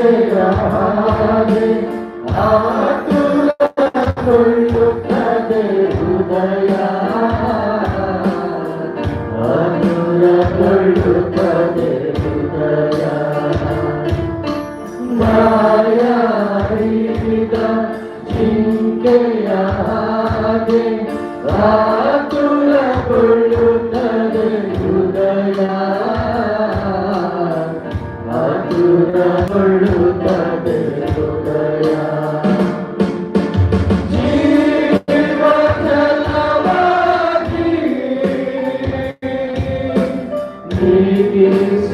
ಹಾಗೆ ಆತುರಗೊಳ್ಳುತ್ತದೆ ಹೃದಯ, ಆತುರಗೊಳ್ಳುತ್ತದೆ ಹೃದಯ. ಗಾಯಾರಿದ ಜಿಂಕೆಯ ಹಾಗೆ ಆತುರಗೊಳ್ಳುತ್ತದೆ ಹೃದಯ, ಆತುರಗೊಳ್ಳುತ್ತದೆ ಹೃದಯ. ಜೀವಜಲವಾಗಿ ನೀಗಿಸುವೆಂದ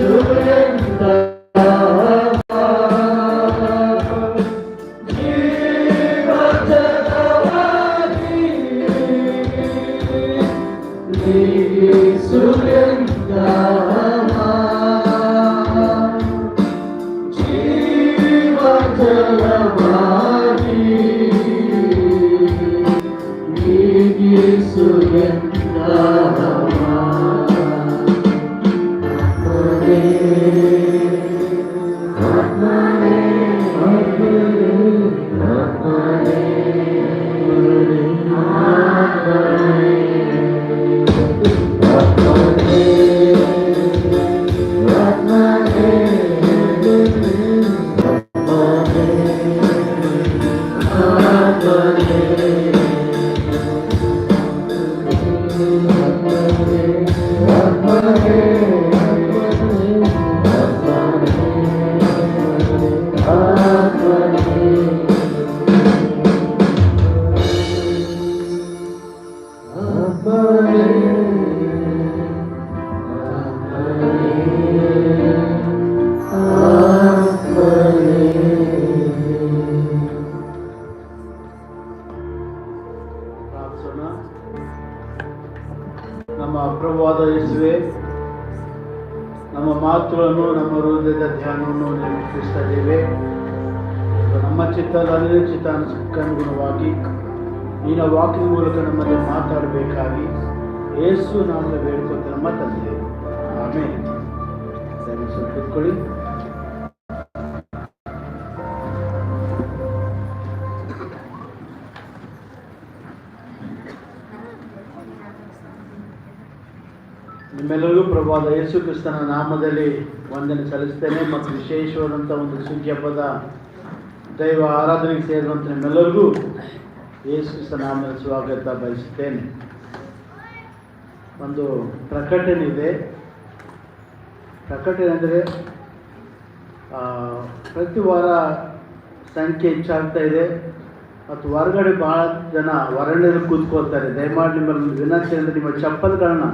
ನಮ್ಮ ಪ್ರಭುವಾದ ಯೇಸುವೆ, ನಮ್ಮ ಮಾತುಗಳನ್ನು ನಮ್ಮ ಹೃದಯದ ಧ್ಯಾನವನ್ನು ನಿರೀಕ್ಷಿಸ್ತಾ ಇದ್ದೇವೆ. ನಮ್ಮ ಚಿತ್ತದ ಅನಿಲ ಚಿತ್ತಾನುಗುಣವಾಗಿ ನಿನ್ನ ವಾಕ್ಯ ಮೂಲಕ ನಮ್ಮಲ್ಲಿ ಮಾತಾಡಬೇಕಾಗಿ ಯೇಸು ನಾಮದಲ್ಲಿ ಬೇಡ್ಕೊತ ನಮ್ಮ ತಂದೆ, ಆಮೇಲೆ ಸ್ವಲ್ಪ ಕೂತ್ಕೊಳ್ಳಿ. ನಿಮ್ಮೆಲ್ಲರಿಗೂ ಪ್ರಭುವಾದ ಯೇಸು ಕ್ರಿಸ್ತನ ನಾಮದಲ್ಲಿ ವಂದನೆ ಸಲ್ಲಿಸ್ತೇನೆ ಮತ್ತು ವಿಶೇಷವಾದಂಥ ಒಂದು ಸುಗ್ಗಿ ಹಬ್ಬದ ದೈವ ಆರಾಧನೆಗೆ ಸೇರಿದಂಥ ನಿಮ್ಮೆಲ್ಲರಿಗೂ ಯೇಸು ಕ್ರಿಸ್ತ ನಾಮದಲ್ಲಿ ಸ್ವಾಗತ ಬಯಸುತ್ತೇನೆ. ಒಂದು ಪ್ರಕಟಣೆ ಇದೆ. ಪ್ರಕಟಣೆ ಅಂದರೆ ಪ್ರತಿ ವಾರ ಸಂಖ್ಯೆ ಹೆಚ್ಚಾಗ್ತಾ ಇದೆ ಮತ್ತು ಹೊರಗಡೆ ಭಾಳ ಜನ ಹೊರಗಡೆ ಕೂತ್ಕೊಳ್ತಾರೆ. ದಯಮಾಡಿ ನಿಮ್ಮಲ್ಲಿ ವಿನಂತಿ ಅಂದರೆ ನಿಮ್ಮ ಚಪ್ಪಲ್ಗಳನ್ನ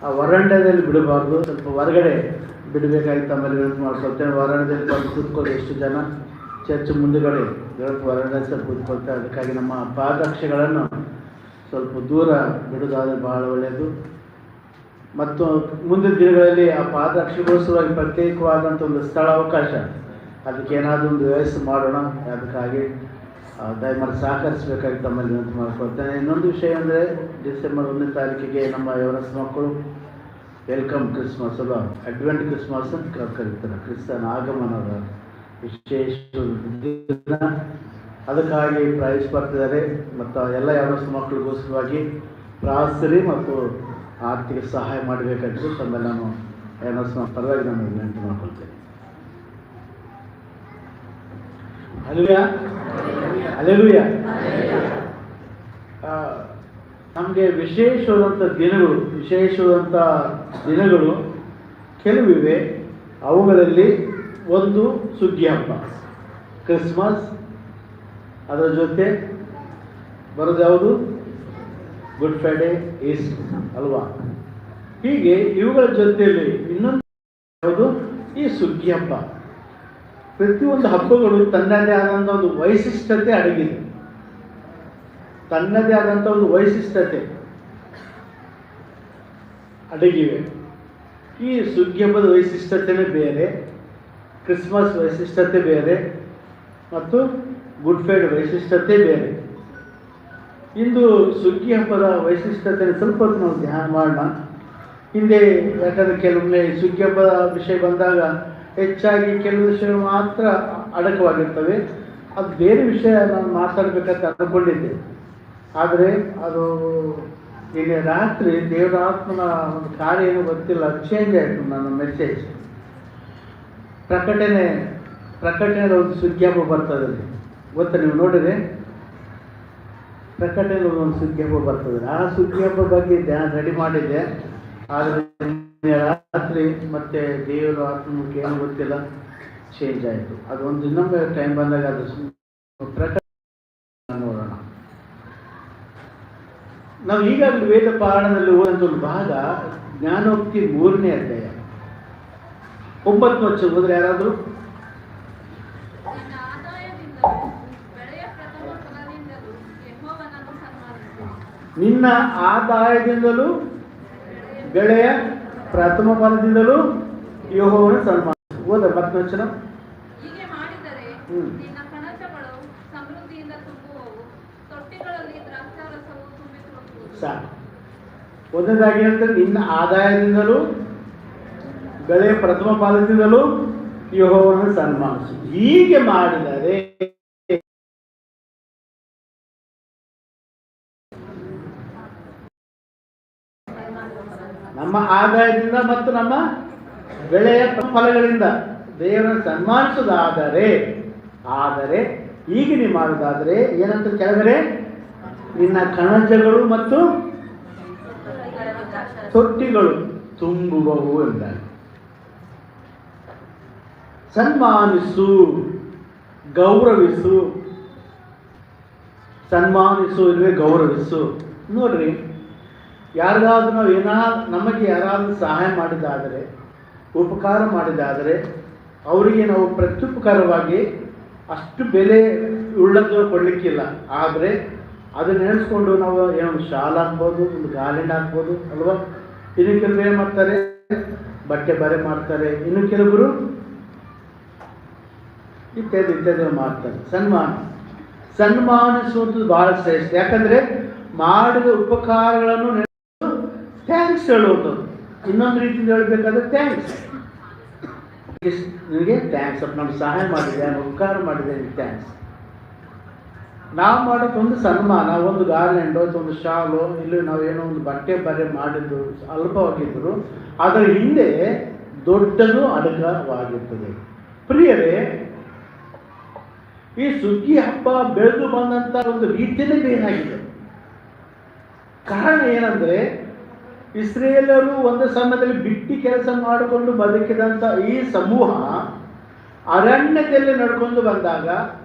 ಆ ವರಂಡದಲ್ಲಿ ಬಿಡಬಾರ್ದು, ಸ್ವಲ್ಪ ಹೊರಗಡೆ ಬಿಡಬೇಕಾಗಿತ್ತು. ಆಮೇಲೆ ವಿನಂತಿ ಮಾಡ್ಕೊಳ್ತೇನೆ. ವರಂಡದಲ್ಲಿ ಬಂದು ಕೂತ್ಕೊಳ್ಳಿ. ಎಷ್ಟು ಜನ ಚರ್ಚ್ ಮುಂದುಗಡೆ ವರಂಡದಲ್ಲಿ ಸ್ವಲ್ಪ ಕೂತ್ಕೊಳ್ತಾರೆ. ಅದಕ್ಕಾಗಿ ನಮ್ಮ ಪಾದರಕ್ಷೆಗಳನ್ನು ಸ್ವಲ್ಪ ದೂರ ಬಿಡೋದಾದರೆ ಬಹಳ ಒಳ್ಳೆಯದು. ಮತ್ತು ಮುಂದಿನ ದಿನಗಳಲ್ಲಿ ಆ ಪಾದರಕ್ಷೆಗೋಸ್ಕರವಾಗಿ ಪ್ರತ್ಯೇಕವಾದಂಥ ಒಂದು ಸ್ಥಳ ಅವಕಾಶ, ಅದಕ್ಕೆ ಏನಾದರೂ ಒಂದು ವ್ಯವಸ್ಥೆ ಮಾಡೋಣ. ಅದಕ್ಕಾಗಿ ದಯಮಾಡಿ ಸಹಕರಿಸಬೇಕಾಗಿ ತಮ್ಮಲ್ಲಿ ವಿನಂತಿ ಮಾಡ್ಕೊಳ್ತೇನೆ. ಇನ್ನೊಂದು ವಿಷಯ ಅಂದರೆ ಡಿಸೆಂಬರ್ 1ನೇ ತಾರೀಕಿಗೆ ನಮ್ಮ ಯವನಸ್ ಮಕ್ಕಳು ವೆಲ್ಕಮ್ ಕ್ರಿಸ್ಮಸ್ ಅಲ್ಲ, ಅಡ್ವೆಂಟ್ ಕ್ರಿಸ್ಮಸ್ ಅಂತ ಕರೀತಾರೆ. ಕ್ರಿಸ್ತನ ಆಗಮನದ ವಿಶೇಷ ದಿನ. ಅದಕ್ಕಾಗಿ ಪ್ರೈಸ್ ಬರ್ತಿದ್ದಾರೆ. ಮತ್ತು ಎಲ್ಲ ಯವನಸ್ ಮಕ್ಕಳಿಗೋಸ್ಕರವಾಗಿ ಪ್ರಾರ್ಥನೆ ಮತ್ತು ಆರ್ಥಿಕ ಸಹಾಯ ಮಾಡಬೇಕಾಗಿದ್ದು ತಮ್ಮೆಲ್ಲ ನಾನು ಯವನಸ್ ಪರವಾಗಿ ನಾನು ವಿನಂತಿ ಮಾಡ್ಕೊಳ್ತೇನೆ. Hallelujah, hallelujah. ನಮಗೆ ವಿಶೇಷವಾದಂಥ ದಿನಗಳು ಕೆಲವಿವೆ. ಅವುಗಳಲ್ಲಿ ಒಂದು ಸುಗ್ಗಿ ಹಬ್ಬ, ಕ್ರಿಸ್ಮಸ್. ಅದರ ಜೊತೆ ಬರೋದು ಯಾವುದು? ಗುಡ್ ಫ್ರೈಡೇ, ಈಸ್ಟರ್ ಅಲ್ವಾ? ಹೀಗೆ ಇವುಗಳ ಜೊತೆಯಲ್ಲಿ ಇನ್ನೊಂದು ಯಾವುದು? ಈ ಸುಗ್ಗಿ ಹಬ್ಬ. ಪ್ರತಿಯೊಂದು ಹಬ್ಬಗಳು ತನ್ನದೇ ಆದಂಥ ಒಂದು ವೈಶಿಷ್ಟ್ಯತೆ ಅಡಗಿದೆ. ತನ್ನದೇ ಆದಂಥ ಒಂದು ವೈಶಿಷ್ಟ್ಯತೆ ಅಡಗಿವೆ. ಈ ಸುಗ್ಗಿ ಹಬ್ಬದ ವೈಶಿಷ್ಟ್ಯತೆಯೇ ಬೇರೆ, ಕ್ರಿಸ್ಮಸ್ ವೈಶಿಷ್ಟ್ಯತೆ ಬೇರೆ ಮತ್ತು ಗುಡ್ ಫ್ರೈಡೆ ವೈಶಿಷ್ಟ್ಯತೆ ಬೇರೆ. ಇಂದು ಸುಗ್ಗಿ ಹಬ್ಬದ ವೈಶಿಷ್ಟ್ಯತೆ ಸ್ವಲ್ಪ ಹೊತ್ತು ನಾವು ಧ್ಯಾನ ಮಾಡೋಣ. ಹಿಂದೆ ಯಾಕಂದರೆ ಕೆಲವೊಮ್ಮೆ ಸುಗ್ಗಿ ಹಬ್ಬದ ವಿಷಯ ಬಂದಾಗ ಹೆಚ್ಚಾಗಿ ಕೆಲವು ವಿಷಯಗಳು ಮಾತ್ರ ಅಡಕವಾಗಿರ್ತವೆ. ಅದು ಬೇರೆ ವಿಷಯ ನಾನು ಮಾತಾಡಬೇಕಂತ ಅಂದ್ಕೊಂಡಿದ್ದೆ. ಆದರೆ ಅದು ಇಲ್ಲಿ ರಾತ್ರಿ ದೇವರ ಆತ್ಮನ ಒಂದು ಕಾರ್ಯ ಏನೂ ಗೊತ್ತಿಲ್ಲ, ಚೇಂಜ್ ಆಯಿತು ನನ್ನ ಮೆಸೇಜ್. ಪ್ರಕಟಣೆ ಒಂದು ಸುಗ್ಗಿ ಹಬ್ಬ ಬರ್ತದೆ, ಗೊತ್ತಾ? ನೀವು ನೋಡಿದ್ರೆ ಪ್ರಕಟಣೆ ಒಂದು ಸುಗ್ಗಿ ಹಬ್ಬ ಬರ್ತದೆ. ಆ ಸುಗ್ಗಿ ಹಬ್ಬ ಬಗ್ಗೆ ರೆಡಿ ಮಾಡಿದ್ದೆ. ಆದರೆ ರಾತ್ರಿ ಮತ್ತೆ ದೇವರ ಆತ್ಮಕ್ಕೆ ಏನು ಗೊತ್ತಿಲ್ಲ, ಚೇಂಜ್ ಆಯಿತು. ಅದೊಂದು ಇನ್ನೊಮ್ಮೆ ಟೈಮ್ ಬಂದಾಗ ಅದು ಪ್ರಕಟಣೆ ನೋಡೋಣ. ನಾವು ಈಗಾಗಲೇ ವೇದ ಪಾರಾಯಣದಲ್ಲಿ ಓದಂಥ ಒಂದು ಭಾಗ ಜ್ಞಾನೋಕ್ತಿ 3ನೇ ಅಧ್ಯಾಯ 9 ವರ್ಷ ಹೋದ್ರೆ ಯಾರಾದರೂ? ನಿನ್ನ ಆದಾಯದಿಂದಲೂ ಬೆಳೆಯ ಪ್ರಥಮ ಫಲದಿಂದಲೂ ಯೆಹೋವನ ಸನ್ಮಾನಿಸು. ಓದ 10ನೇ ವಚನ. ಹೀಗೆ ಮಾಡಿದರೆ ನಿನ್ನ ಕಣಜಗಳು ಸಮೃದ್ಧಿಯಿಂದ ತುಂಬುವವು, ತೊಟ್ಟಿಗಳಲ್ಲಿ ದ್ರಾಕ್ಷಾರಸವು ತುಂಬಿಕೊಳ್ಳುವುದು. ಸಾಕು. ಒಂದನೇದಾಗಿ ಹೇಳ್ತಾರೆ, ನಿನ್ನ ಆದಾಯದಿಂದಲೂ ಬೆಳೆಯ ಪ್ರಥಮ ಫಲದಿಂದಲೂ ಯೆಹೋವನ ಸನ್ಮಾನಿಸು. ಹೀಗೆ ಮಾಡಿದರೆ ನಮ್ಮ ಆದಾಯದಿಂದ ಮತ್ತು ನಮ್ಮ ಬೆಳೆಯ ಫಲಗಳಿಂದ ದೇವರನ್ನು ಸನ್ಮಾನಿಸುವುದಾದರೆ, ಹೀಗೆ ನೀವು ಮಾಡುವುದಾದರೆ ಏನಂತ ಕೆಳಗಡೆ, ನಿನ್ನ ಕಣಜಗಳು ಮತ್ತು ತೊಟ್ಟಿಗಳು ತುಂಬುವವು ಎಂದಾಗ. ಸನ್ಮಾನಿಸು, ಗೌರವಿಸು. ಸನ್ಮಾನಿಸು ಇಲ್ಲವೇ ಗೌರವಿಸು. ನೋಡ್ರಿ, ಯಾರಿಗಾದ್ರೂ ನಾವು ನಮಗೆ ಯಾರಾದರೂ ಸಹಾಯ ಮಾಡಿದ್ದಾದರೆ, ಉಪಕಾರ ಮಾಡಿದ್ದಾದರೆ, ಅವರಿಗೆ ನಾವು ಪ್ರತ್ಯುಪಕಾರವಾಗಿ ಅಷ್ಟು ಬೆಲೆ ಉಳ್ಳದ್ದು ಕೊಡಲಿಕ್ಕಿಲ್ಲ. ಆದರೆ ಅದನ್ನ ನೆನೆಸ್ಕೊಂಡು ನಾವು ಏನೋ ಶಾಲ್ ಹಾಕ್ಬೋದು, ಒಂದು ಗಾರ್ಲೆಂಡ್ ಹಾಕ್ಬೋದು ಅಲ್ವಾ? ಇನ್ನು ಕೆಲವರು ಏನು ಮಾಡ್ತಾರೆ, ಬಟ್ಟೆ ಬರೆ ಮಾಡ್ತಾರೆ, ಇನ್ನು ಕೆಲವರು ಇತ್ಯಾದಿ ಮಾಡ್ತಾರೆ. ಸನ್ಮಾನಿಸುವುದು ಬಹಳ ಶ್ರೇಷ್ಠ. ಯಾಕಂದರೆ ಮಾಡಿದ ಉಪಕಾರಗಳನ್ನು ಥ್ಯಾಂಕ್ಸ್ ಹೇಳುವಂಥದ್ದು. ಇನ್ನೊಂದು ರೀತಿಯಿಂದ ಹೇಳಬೇಕಾದ್ರೆ ಥ್ಯಾಂಕ್ಸ್, ನಿನಗೆ ಥ್ಯಾಂಕ್ಸ್, ನಮ್ಗೆ ಸಹಾಯ ಮಾಡಿದೆ, ಉಪಕಾರ ಮಾಡಿದೆ, ಥ್ಯಾಂಕ್ಸ್. ನಾವು ಮಾಡೋದೊಂದು ಸನ್ಮಾನ, ಒಂದು ಗಾರ್ಲೆಂಡು, ಒಂದು ಶಾಲು, ಇಲ್ಲಿ ನಾವೇನೋ ಒಂದು ಬಟ್ಟೆ ಬರೆ ಮಾಡಿದ್ದು ಅಲ್ಪವಾಗಿದ್ದರು, ಅದರ ಹಿಂದೆ ದೊಡ್ಡದು ಅಡಕವಾಗಿರ್ತದೆ. ಪ್ರಿಯರೇ, ಈ ಸುಗ್ಗಿ ಹಬ್ಬ ಬೆಳೆದು ಬಂದಂಥ ಒಂದು ರೀತಿಯೇ ಬೇರಾಗಿದೆ. ಕಾರಣ ಏನಂದರೆ, ಇಸ್ರೇಲರು ಒಂದು ಸಮಯದಲ್ಲಿ ಬಿಟ್ಟಿ ಕೆಲಸ ಮಾಡಿಕೊಂಡು ಬದುಕಿದಂಥ ಈ ಸಮೂಹ ಅರಣ್ಯದಲ್ಲಿ ನಡ್ಕೊಂಡು ಬಂದಾಗ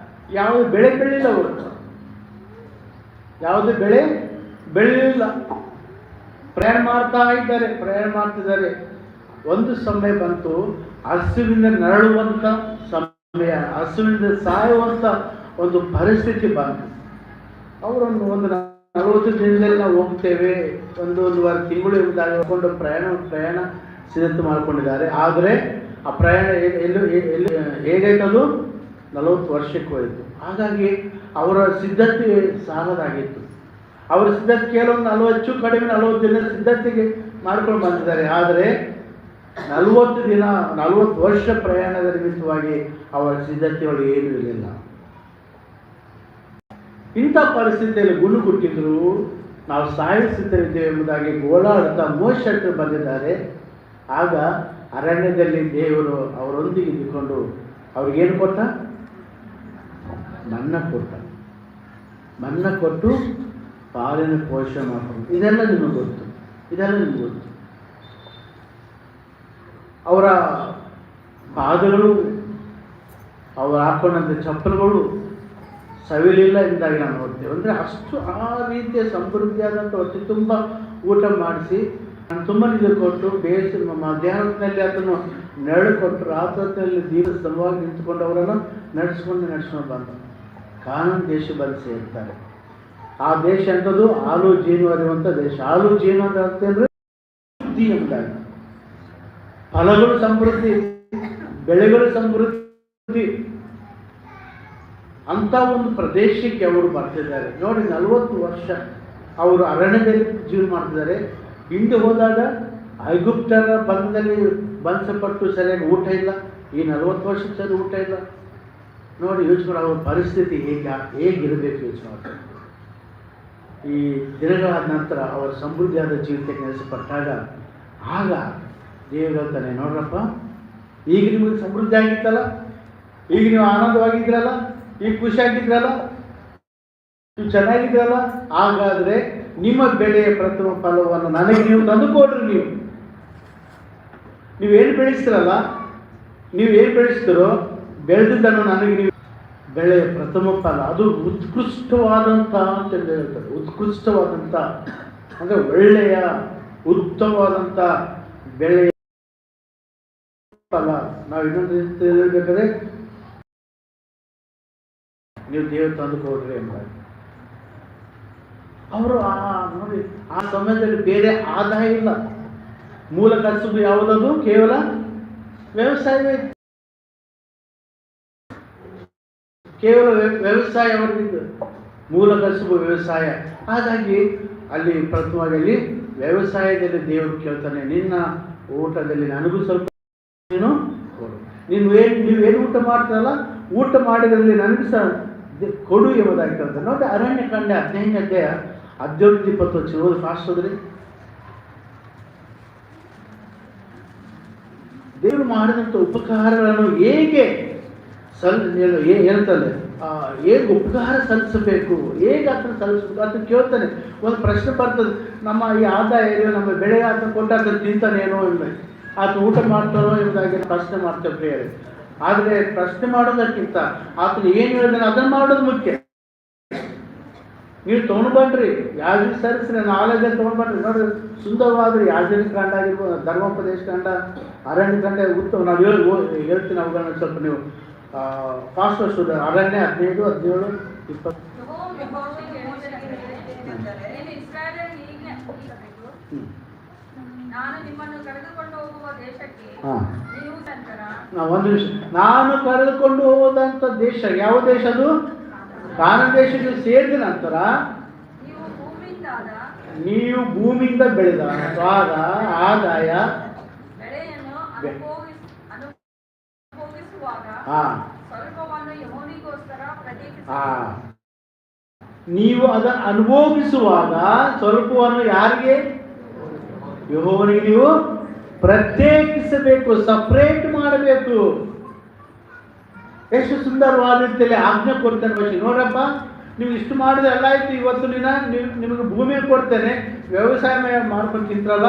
ಯಾವುದು ಬೆಳೆ ಬೆಳಿಲ್ಲ. ಅವರು ಯಾವುದು ಬೆಳೆ ಬೆಳಿಲಿಲ್ಲ. ಪ್ರಯಾಣ ಮಾಡ್ತಿದ್ದಾರೆ. ಒಂದು ಸಮಯ ಬಂತು, ಹಸುವಿನ ನರಳುವಂಥ ಸಮಯ, ಹಸುವಿನಿಂದ ಸಾಯುವಂಥ ಒಂದು ಪರಿಸ್ಥಿತಿ ಬಂತು. ಅವರನ್ನು ಒಂದು 40 ದಿನದಲ್ಲಿ ನಾವು ಹೋಗ್ತೇವೆ, ಒಂದೂವರೆ ತಿಂಗಳು ಹೋಗ್ಕೊಂಡು ಪ್ರಯಾಣ ಸಿದ್ಧತೆ ಮಾಡಿಕೊಂಡಿದ್ದಾರೆ. ಆದರೆ ಆ ಪ್ರಯಾಣ ಹೇಗಾಯ್ತದು 40 ವರ್ಷಕ್ಕೆ ಹೋಯಿತು. ಹಾಗಾಗಿ ಅವರ ಸಿದ್ಧತೆ ಸಾಲದಾಗಿತ್ತು. ಅವರ ಸಿದ್ಧತೆ ಕೇವಲ 40 ದಿನ ಸಿದ್ಧತೆಗೆ ಮಾಡ್ಕೊಂಡು ಬಂದಿದ್ದಾರೆ. ಆದರೆ 40 ವರ್ಷ ಪ್ರಯಾಣದ ನಿಮಿತ್ತವಾಗಿ ಅವರ ಸಿದ್ಧತೆಗಳು ಏನೂ ಇರಲಿಲ್ಲ. ಇಂಥ ಪರಿಸ್ಥಿತಿಯಲ್ಲಿ ಗುಣಗುಟ್ಟಿದ್ರು, ನಾವು ಸಾಯಿಸುತ್ತಿದ್ದೇವೆ ಎಂಬುದಾಗಿ ಗೋಳಾಡುತ್ತಾ ಮೋಶೆ ಬಂದಿದ್ದಾರೆ. ಆಗ ಅರಣ್ಯದಲ್ಲಿ ದೇವರು ಅವರೊಂದಿಗೆ ಇದ್ದುಕೊಂಡು ಅವ್ರಿಗೇನು ಕೊಟ್ಟ? ಮನ್ನ ಕೊಟ್ಟು ಪಾಲಿನ ಪೋಷಣೆ ಮಾಡಿಕೊಂಡು. ಇದೆಲ್ಲ ನಿಮಗೆ ಗೊತ್ತು. ಅವರ ಪಾದಗಳು, ಅವರು ಹಾಕೊಂಡಂಥ ಚಪ್ಪಲುಗಳು ಸವಿಲಿಲ್ಲ ಎಂದಾಗಿ ನಾವು ನೋಡ್ತೇವೆ. ಅಂದರೆ ಅಷ್ಟು ಆ ರೀತಿಯ ಸಮೃದ್ಧಿಯಾದಂಥ ಹೊಟ್ಟೆ ತುಂಬ ಊಟ ಮಾಡಿಸಿ, ನಾನು ತುಂಬ ನೀರು ಕೊಟ್ಟು, ಬೇಯಿಸಿ ಮಧ್ಯಾಹ್ನದಲ್ಲಿ ಅದನ್ನು ನೆರಳು ಕೊಟ್ಟು, ರಾತ್ರಿಯಲ್ಲಿ ದೀರ್ಘ ಸಮವಾಗಿ ನಿಂತುಕೊಂಡು ಅವರನ್ನು ನಡೆಸ್ಕೊಂಡು ಬಂದ ಕಾನೂನು ದೇಶ ಬಂದು ಸೇರ್ತಾರೆ. ಆ ದೇಶ ಅಂಥದ್ದು ಹಾಲು ಜೇನು ಹರಿಯುವಂಥ ದೇಶ. ಹಾಲು ಜೇನು ಅಂತ ಅಂತಂದರೆ ಸಮೃದ್ಧಿ ಎಂಬುದಾಗಿ, ಫಲಗಳು ಸಮೃದ್ಧಿ, ಬೆಳೆಗಳು ಸಮೃದ್ಧಿ, ಅಂಥ ಒಂದು ಪ್ರದೇಶಕ್ಕೆ ಅವರು ಬರ್ತಿದ್ದಾರೆ. ನೋಡಿ, 40 ವರ್ಷ ಅವರು ಅರಣ್ಯದಲ್ಲಿ ಜೀವನ ಮಾಡ್ತಿದ್ದಾರೆ. ಹಿಂದೆ ಹೋದಾಗ ಐಗುಪ್ತರ ಬಂಧದಲ್ಲಿ ಬಂಧಿಸಲ್ಪಟ್ಟು ಸರಿಯಾಗಿ ಊಟ ಇಲ್ಲ, ಈ 40 ವರ್ಷಕ್ಕೆ ಸರಿ ಊಟ ಇಲ್ಲ. ನೋಡಿ ಯೋಚನೆ ಮಾಡಿ, ಅವ್ರ ಪರಿಸ್ಥಿತಿ ಹೇಗಿರಬೇಕು ಯೋಚನೆ ಮಾಡ್ತಾರೆ. ಈ ದಿನಗಳಾದ ನಂತರ ಅವರ ಸಮೃದ್ಧಿಯಾದ ಜೀವಿತಕ್ಕೆ ನೆಲೆಸಲ್ಪಟ್ಟಾಗ ಆಗ ದೇವರು ಹೇಳ್ತಾನೆ, ನೋಡ್ರಪ್ಪ, ಈಗ ನಿಮಗೆ ಸಮೃದ್ಧಿ ಆಗಿತ್ತಲ್ಲ, ಈಗ ನೀವು ಆನಂದವಾಗಿದ್ರಲ್ಲ, ಈಗ ಖುಷಿಯಾಗಿದ್ರಲ್ಲ, ನೀವು ಚೆನ್ನಾಗಿದ್ರಲ್ಲ, ಹಾಗಾದರೆ ನಿಮ್ಮ ಬೆಳೆಯ ಪ್ರಥಮ ಫಲವನ್ನು ನನಗೆ ನೀವು ತಂದುಕೊಡ್ರಿ. ನೀವೇನು ಬೆಳೆಸ್ತೀರಲ್ಲ, ನೀವೇನು ಬೆಳೆಸ್ತೀರೋ ಬೆಳೆದಿದ್ದನ್ನು ನನಗೆ ನೀವು ಬೆಳೆಯ ಪ್ರಥಮ ಫಲ, ಅದು ಉತ್ಕೃಷ್ಟವಾದಂಥ ಅಂತ ಹೇಳ್ತಾರೆ. ಉತ್ಕೃಷ್ಟವಾದಂಥ ಅಂದರೆ ಒಳ್ಳೆಯ ಉತ್ತಮವಾದಂಥ ಬೆಳೆಯ ಫಲ. ನಾವು ಇನ್ನೊಂದು ಹೇಳ್ಬೇಕಾದ್ರೆ ನೀವು ದೇವರು ತಂದು ಕೊಡ್ರಿ ಅಂತ ಅವರು ನೋಡಿ, ಆ ಸಮಯದಲ್ಲಿ ಬೇರೆ ಆದಾಯ ಇಲ್ಲ. ಮೂಲ ಕಸುಬು ಯಾವುದದು? ಕೇವಲ ವ್ಯವಸಾಯವೇ. ಕೇವಲ ವ್ಯವಸಾಯ ಅವರಿಗಿದ್ದು, ಮೂಲ ಕಸುಬು ವ್ಯವಸಾಯ. ಹಾಗಾಗಿ ಅಲ್ಲಿ ಪ್ರಥಮವಾಗಿ ವ್ಯವಸಾಯದಲ್ಲಿ ದೇವರು ಕೇಳ್ತಾನೆ, ನಿನ್ನ ಊಟದಲ್ಲಿ ನನಗೂ ಸ್ವಲ್ಪ ನೀನು ಕೊಡು. ನೀವೇನು ಊಟ ಮಾಡ್ತಾರಲ್ಲ, ಊಟ ಮಾಡಿದ್ರಲ್ಲಿ ನನಗೂ ಸಹ ಕೊಡು ಎಂಬುದಾಗಿ ಕೇಳ್ತಾರೆ. ನೋಡಿ, ಅರಣ್ಯಕಾಂಡ 15ನೇ ಅಧ್ಯಾಯ 17-20 ಓದಿ, ಫಾಸ್ಟ್ ಹೋದ್ರಿ. ದೇವರು ಮಾಡಿದಂಥ ಉಪಕಾರಗಳನ್ನು ಹೇಗೆ ಹೇಳ್ತಾನೆ, ಹೇಗೆ ಉಪಕಾರ ಸಲ್ಲಿಸಬೇಕು, ಹೇಗೆ ಅದನ್ನು ಸಲ್ಲಿಸಬೇಕು ಅಂತ ಕೇಳ್ತಾನೆ. ಒಂದು ಪ್ರಶ್ನೆ ಬರ್ತದೆ, ನಮ್ಮ ಈ ಆದಾಯ ನಮ್ಮ ಬೆಳೆ ಆತ ಕೊಟ್ಟು ಅದನ್ನು ತಿಂತಾನೇನೋ ಇಲ್ಲ, ಆತ ಊಟ ಮಾಡ್ತಾನೋ ಎಂಬುದಾಗಿ ಪ್ರಶ್ನೆ ಮಾಡ್ತೇವೆ ಪ್ರಿಯರೇ. ಆದರೆ ಪ್ರಶ್ನೆ ಮಾಡೋದಕ್ಕಿಂತ ಆತನು ಏನು ಹೇಳಿದಾನೆ ಅದನ್ನು ಮಾಡೋದು ಮುಖ್ಯ. ನೀವು ತೊಗೊಂಡು ಬನ್ರಿ, ಯಾವ್ದು ಸರಿಸ್ರಿ, ನಾಲೆಜಲ್ಲಿ ತೊಗೊಂಡು ಬನ್ರಿ. ನೋಡ್ರಿ, ಸುಂದರವಾದ್ರಿ ಯಾಜನ ಕಾಂಡ ಆಗಿರ್ಬೋದು, ಧರ್ಮೋಪದೇಶ ಕಾಂಡ, ಅರಣ್ಯ ಕಾಂಡ ಉತ್ತಮ. ನಾವು ಹೇಳ್ತೀನಿ ಅವುಗಳನ್ನ ಸ್ವಲ್ಪ ನೀವು ಫಾಸ್ಟ್ ಫಾಸ್ಟ್. ಅರಣ್ಯ 15, 17, 20. ನಾನು ನಿಮ್ಮನ್ನು ಕರೆದುಕೊಂಡು ಹೋಗುವ ದೇಶಕ್ಕೆ ನೀವು ನಂತರ ಒಂದು ನಿಮಿಷ. ನಾನು ಕರೆದುಕೊಂಡು ಹೋದಂಥ ದೇಶ ಯಾವ ದೇಶ? ಅದು ಕಾನಾನ್ ದೇಶಕ್ಕೆ ಸೇರಿದ ನಂತರ ನೀವು ಭೂಮಿಯಿಂದ ಬೆಳೆದ ಸ್ವಾದ ಆದಾಯ ಬೆಳೆಯನ್ನು ಅನುಭವಿಸುವಾಗ ಸ್ವಲ್ಪವನ್ನು ಯೆಹೋವನಿಗೋಸ್ಕರ ಪ್ರತ್ಯೇಕಿಸಿ. ನೀವು ಅದನ್ನು ಅನುಭವಿಸುವಾಗ ಸ್ವಲ್ಪವನ್ನು ಯಾರಿಗೆ? ಯೆಹೋವನಿಗೆ ನೀವು ಪ್ರತ್ಯೇಕಿಸಬೇಕು, ಸಪ್ರೇಟ್ ಮಾಡಬೇಕು. ಎಷ್ಟು ಸುಂದರವಾದಿರ್ತೇನೆ ಆಜ್ಞೆ ಕೊಡ್ತೇನೆ ಬಶಿ. ನೋಡಪ್ಪ, ನೀವು ಇಷ್ಟು ಮಾಡಿದ್ರೆ ಎಲ್ಲ ಆಯ್ತು, ಇವತ್ತು ನಿಮಗೆ ಭೂಮಿ ಕೊಡ್ತೇನೆ, ವ್ಯವಸಾಯ ಮಾಡ್ಕೊಂಡು ತಿಂತ್ರಲ್ಲ,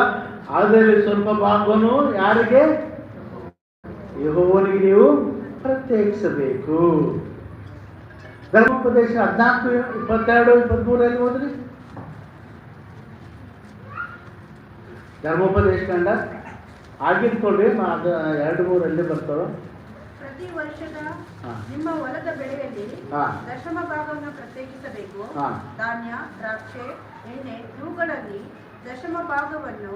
ಅದರಲ್ಲಿ ಸ್ವಲ್ಪ ಭಾಗವನ್ನು ಯಾರಿಗೆ? ಯೆಹೋವನಿಗೆ ನೀವು ಪ್ರತ್ಯೇಕಿಸಬೇಕು. ಧರ್ಮೋಪದೇಶ 14, 22, 23 ಹೋದ್ರಿ. ಧರ್ಮೋಪದೇಶ ಕಂಡ ಆಗಿರ್ಕೊಳ್ರಿ, ಅದು 2-3 ಬರ್ತಾವೆ. ಪ್ರತಿ ವರ್ಷದ ನಿಮ್ಮ ಹೊಲದ ಬೆಳೆಯಲ್ಲಿ ದಶಮ ಭಾಗವನ್ನು ಪ್ರತ್ಯೇಕಿಸಬೇಕು. ಧಾನ್ಯ, ದ್ರಾಕ್ಷೆ, ಎಣ್ಣೆ ಇವುಗಳಲ್ಲಿ ದಶಮ ಭಾಗವನ್ನು,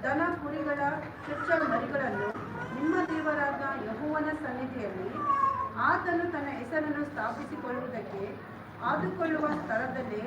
ದನ ಕುರಿಗಳ ಚೊಚ್ಚಲ ಮರಿಗಳನ್ನು ನಿಮ್ಮ ದೇವರಾದ ಯೆಹೋವನ ಸನ್ನಿಧಿಯಲ್ಲಿ ಆತನು ತನ್ನ ಹೆಸರನ್ನು ಸ್ಥಾಪಿಸಿಕೊಳ್ಳುವುದಕ್ಕೆ ಆದುಕೊಳ್ಳುವ ಸ್ಥಳದಲ್ಲೇ